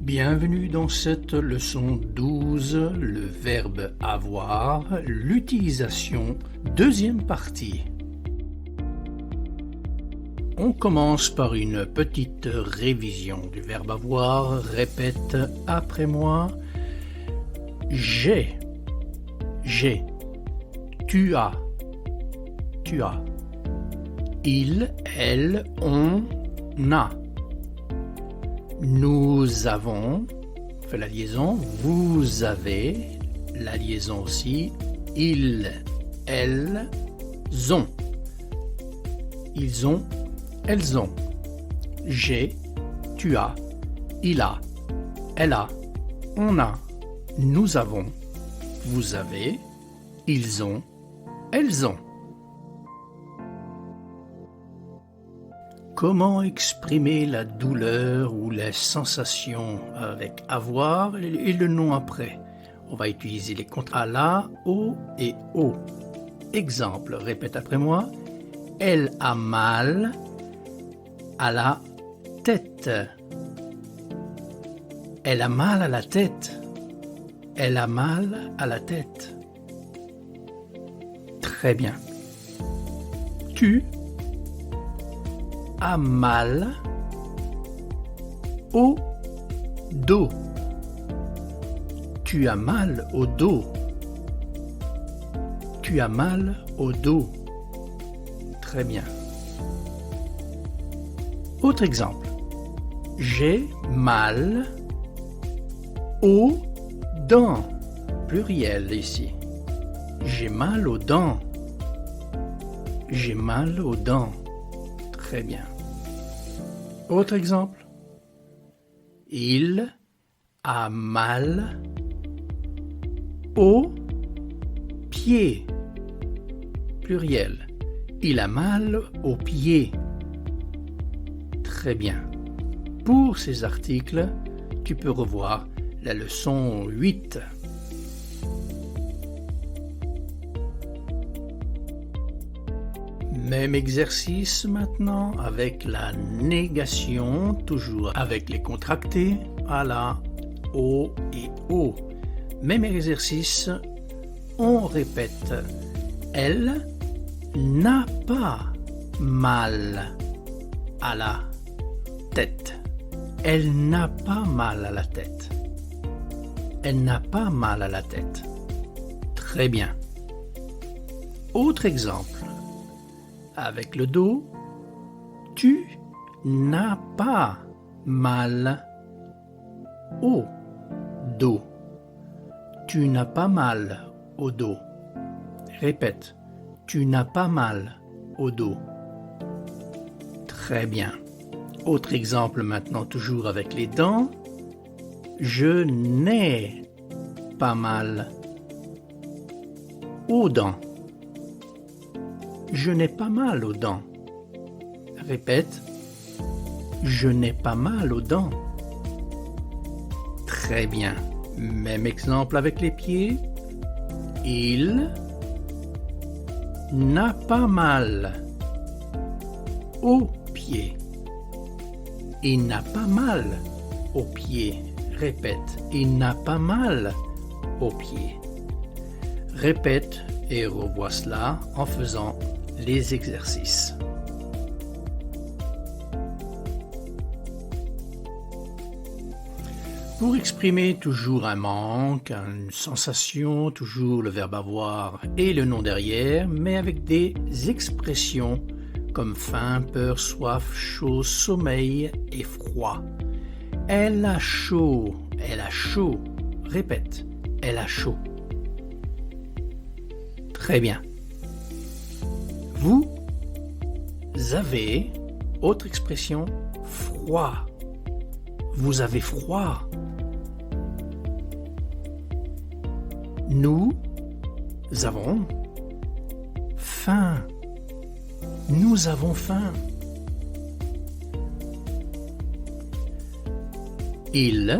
Bienvenue dans cette leçon 12, le verbe avoir, l'utilisation, deuxième partie. On commence par une petite révision du verbe avoir. Répète après moi. J'ai. Tu as. Il, elle, on a. Nous avons, fait la liaison, vous avez, la liaison aussi, ils, elles, ont. Ils ont, elles ont. J'ai, tu as, il a, elle a, on a, nous avons, vous avez, ils ont, elles ont. Comment exprimer la douleur ou les sensations avec avoir et le nom après? On va utiliser les contrats la, au et au. Exemple, répète après moi. Elle a mal à la tête. Elle a mal à la tête. Elle a mal à la tête. Très bien. Tu as mal au dos. Tu as mal au dos. Tu as mal au dos. Très bien. Autre exemple. J'ai mal aux dents. Pluriel ici. J'ai mal aux dents. J'ai mal aux dents. Très bien. Autre exemple. Il a mal aux pieds. Pluriel. Il a mal aux pieds. Très bien. Pour ces articles, tu peux revoir la leçon 8. Même exercice maintenant avec la négation, toujours avec les contractés, à la, au et au. Même exercice, on répète. Elle n'a pas mal à la tête. Elle n'a pas mal à la tête. Elle n'a pas mal à la tête. Très bien. Autre exemple. Avec le dos, tu n'as pas mal au dos. Tu n'as pas mal au dos. Répète, tu n'as pas mal au dos. Très bien. Autre exemple maintenant, toujours avec les dents. Je n'ai pas mal aux dents. Je n'ai pas mal aux dents. Répète. Je n'ai pas mal aux dents. Très bien. Même exemple avec les pieds. Il n'a pas mal aux pieds. Il n'a pas mal aux pieds. Répète. Il n'a pas mal aux pieds. Répète et revois cela en faisant les exercices. Pour exprimer toujours un manque, une sensation, toujours le verbe avoir et le nom derrière, mais avec des expressions comme faim, peur, soif, chaud, sommeil et froid. Elle a chaud, elle a chaud. Répète, elle a chaud. Très bien. Vous avez, autre expression, froid. Vous avez froid. Nous avons faim. Nous avons faim. Il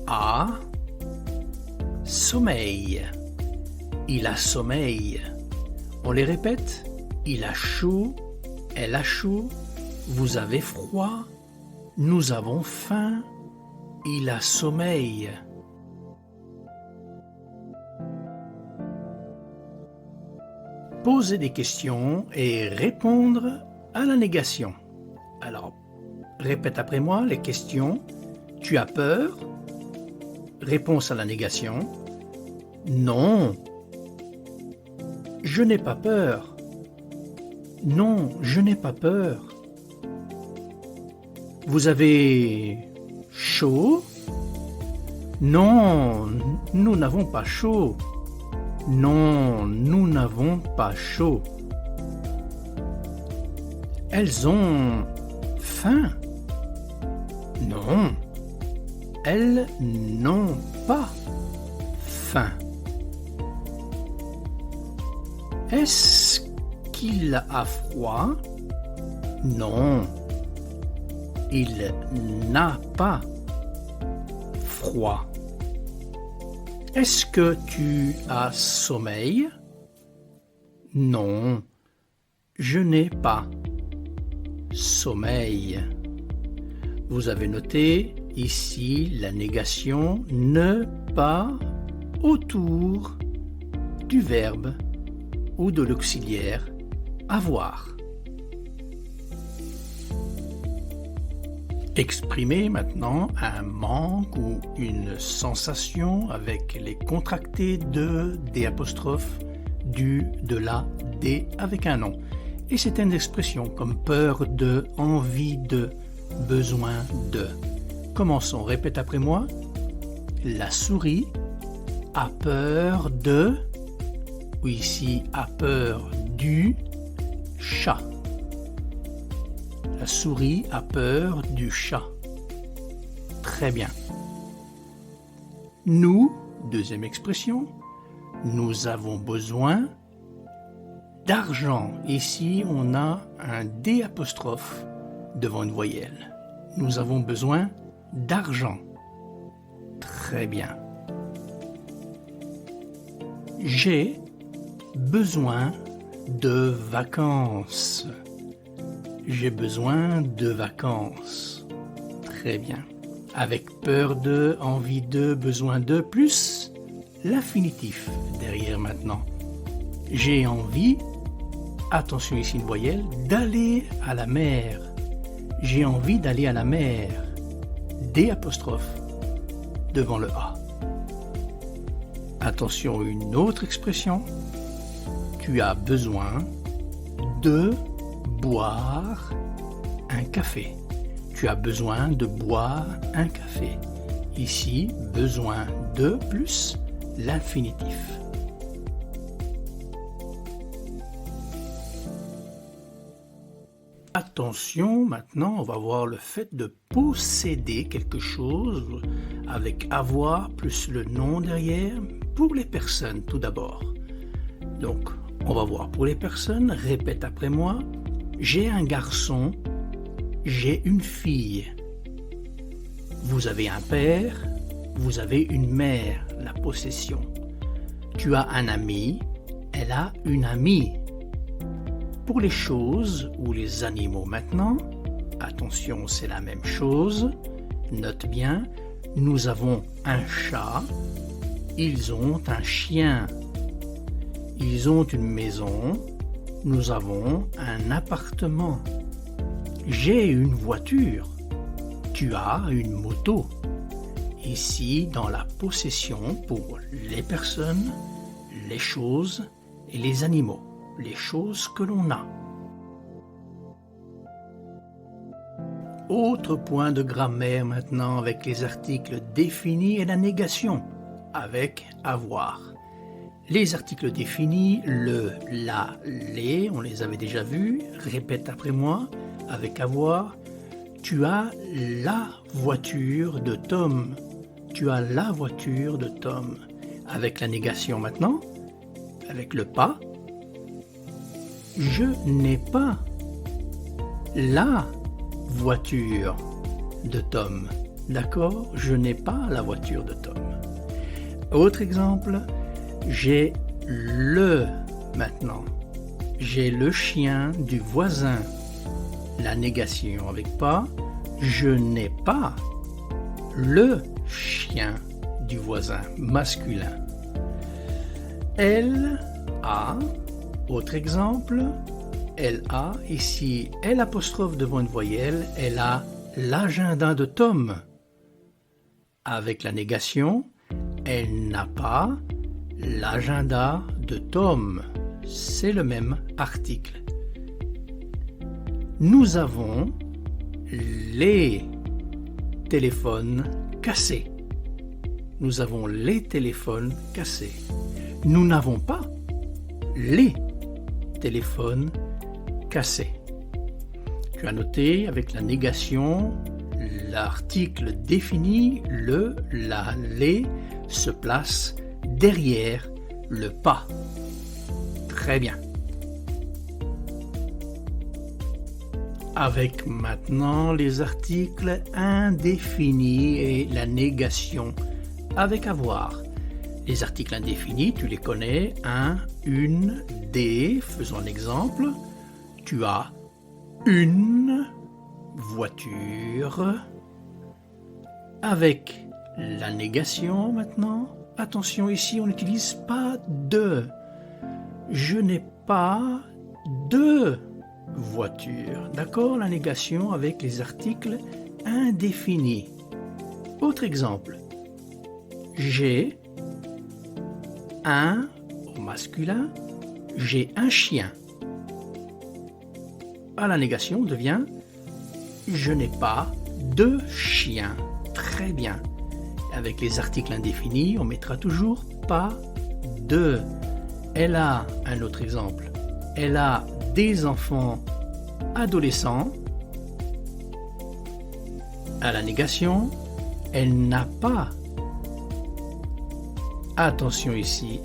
a sommeil. Il a sommeil. On les répète. Il a chaud. Elle a chaud. Vous avez froid. Nous avons faim. Il a sommeil. Poser des questions et répondre à la négation. Alors, répète après moi les questions. Tu as peur? Réponse à la négation. Non. Je n'ai pas peur. Non, je n'ai pas peur. Vous avez chaud? Non, nous n'avons pas chaud. Non, nous n'avons pas chaud. Elles ont faim? Non, elles n'ont pas faim. Est-ce qu'il a froid? Non, il n'a pas froid. Est-ce que tu as sommeil? Non, je n'ai pas sommeil. Vous avez noté ici la négation ne pas autour du verbe ou de l'auxiliaire avoir. Exprimez maintenant un manque ou une sensation avec les contractés de, des apostrophes, du, de la, des avec un nom. Et certaines expressions comme peur de, envie de, besoin de. Commençons, répète après moi. La souris a peur de, ou ici a peur du chat. La souris a peur du chat. Très bien. Nous, deuxième expression, nous avons besoin d'argent. Ici, on a un D apostrophe devant une voyelle. Nous avons besoin d'argent. Très bien. J'ai besoin de vacances. J'ai besoin de vacances. Très bien. Avec peur de, envie de, besoin de, plus l'infinitif derrière maintenant. J'ai envie, attention ici une voyelle, d'aller à la mer. J'ai envie d'aller à la mer. D apostrophe devant le A. Attention, une autre expression. Tu as besoin de boire un café. Tu as besoin de boire un café. Ici, besoin de plus l'infinitif. Attention, maintenant, on va voir le fait de posséder quelque chose avec avoir plus le nom derrière pour les personnes tout d'abord. Donc, on va voir pour les personnes, répète après moi. J'ai un garçon, j'ai une fille. Vous avez un père, vous avez une mère, la possession. Tu as un ami, elle a une amie. Pour les choses ou les animaux maintenant, attention, c'est la même chose. Note bien, nous avons un chat, ils ont un chien. Ils ont une maison, nous avons un appartement. J'ai une voiture, tu as une moto. Ici, dans la possession pour les personnes, les choses et les animaux, les choses que l'on a. Autre point de grammaire maintenant avec les articles définis et la négation avec avoir. Les articles définis, le, la, les, on les avait déjà vus. Répète après moi avec avoir. Tu as la voiture de Tom. Tu as la voiture de Tom. Avec la négation maintenant, avec le pas. Je n'ai pas la voiture de Tom. D'accord? Je n'ai pas la voiture de Tom. Autre exemple, j'ai le maintenant. J'ai le chien du voisin. La négation avec pas. Je n'ai pas le chien du voisin masculin. Elle a, autre exemple, elle a, ici, L' devant une voyelle, elle a l'agenda de Tom. Avec la négation, elle n'a pas l'agenda de Tom. C'est le même article. Nous avons les téléphones cassés. Nous avons les téléphones cassés. Nous n'avons pas les téléphones cassés. Tu as noté avec la négation, l'article défini, le, la, les se place derrière le pas. Très bien. Avec maintenant les articles indéfinis et la négation avec avoir. Les articles indéfinis, tu les connais, un, une, des, faisons un exemple. Tu as une voiture. Avec la négation maintenant, attention ici, on n'utilise pas de. Je n'ai pas de voiture. D'accord? La négation avec les articles indéfinis. Autre exemple. J'ai un, au masculin, j'ai un chien. À la négation devient je n'ai pas de chien. Très bien. Avec les articles indéfinis, on mettra toujours pas de. Elle a, un autre exemple, elle a des enfants adolescents. À la négation, elle n'a pas, attention ici,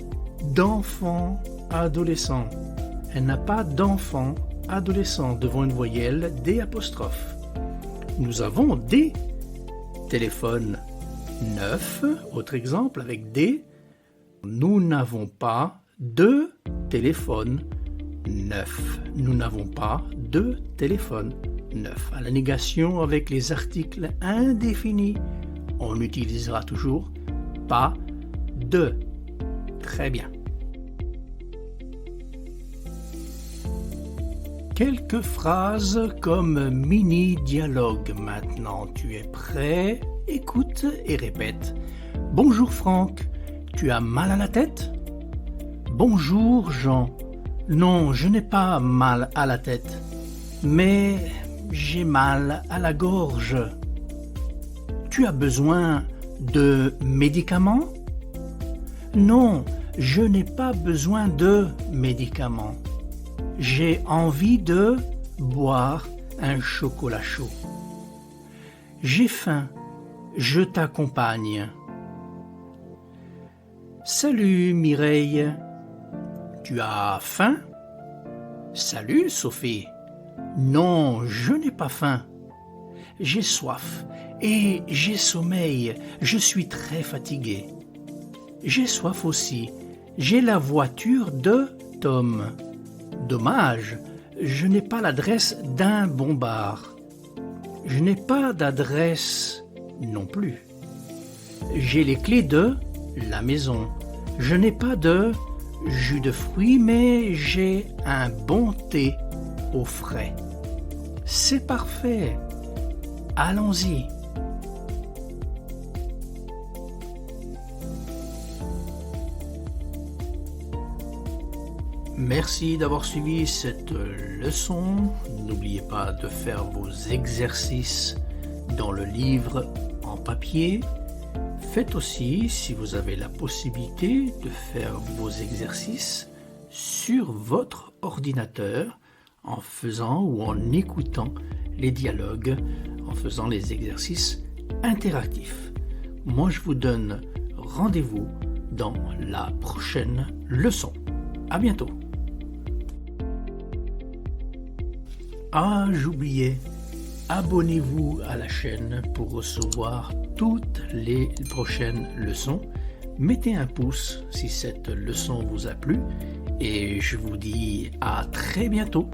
d'enfants adolescents. Elle n'a pas d'enfants adolescents devant une voyelle des apostrophes. Nous avons des téléphones neufs, autre exemple avec des. Nous n'avons pas de téléphone neuf. Nous n'avons pas de téléphone neuf. À la négation avec les articles indéfinis, on utilisera toujours pas de. Très bien. Quelques phrases comme mini-dialogue maintenant. Tu es prêt? Écoute et répète. Bonjour Franck, tu as mal à la tête? Bonjour Jean. Non, je n'ai pas mal à la tête, mais j'ai mal à la gorge. Tu as besoin de médicaments? Non, je n'ai pas besoin de médicaments. J'ai envie de boire un chocolat chaud. J'ai faim, je t'accompagne. Salut Mireille, tu as faim? Salut Sophie. Non, je n'ai pas faim. J'ai soif et j'ai sommeil, je suis très fatigué. J'ai soif aussi, j'ai la voiture de Tom. Dommage, je n'ai pas l'adresse d'un bon bar. Je n'ai pas d'adresse non plus. J'ai les clés de la maison. Je n'ai pas de jus de fruits, mais j'ai un bon thé au frais. C'est parfait. Allons-y. Merci d'avoir suivi cette leçon. N'oubliez pas de faire vos exercices dans le livre en papier. Faites aussi, si vous avez la possibilité, de faire vos exercices sur votre ordinateur en faisant ou en écoutant les dialogues en faisant les exercices interactifs. Moi, je vous donne rendez-vous dans la prochaine leçon. À bientôt. Ah, j'oubliais, abonnez-vous à la chaîne pour recevoir toutes les prochaines leçons. Mettez un pouce si cette leçon vous a plu et je vous dis à très bientôt.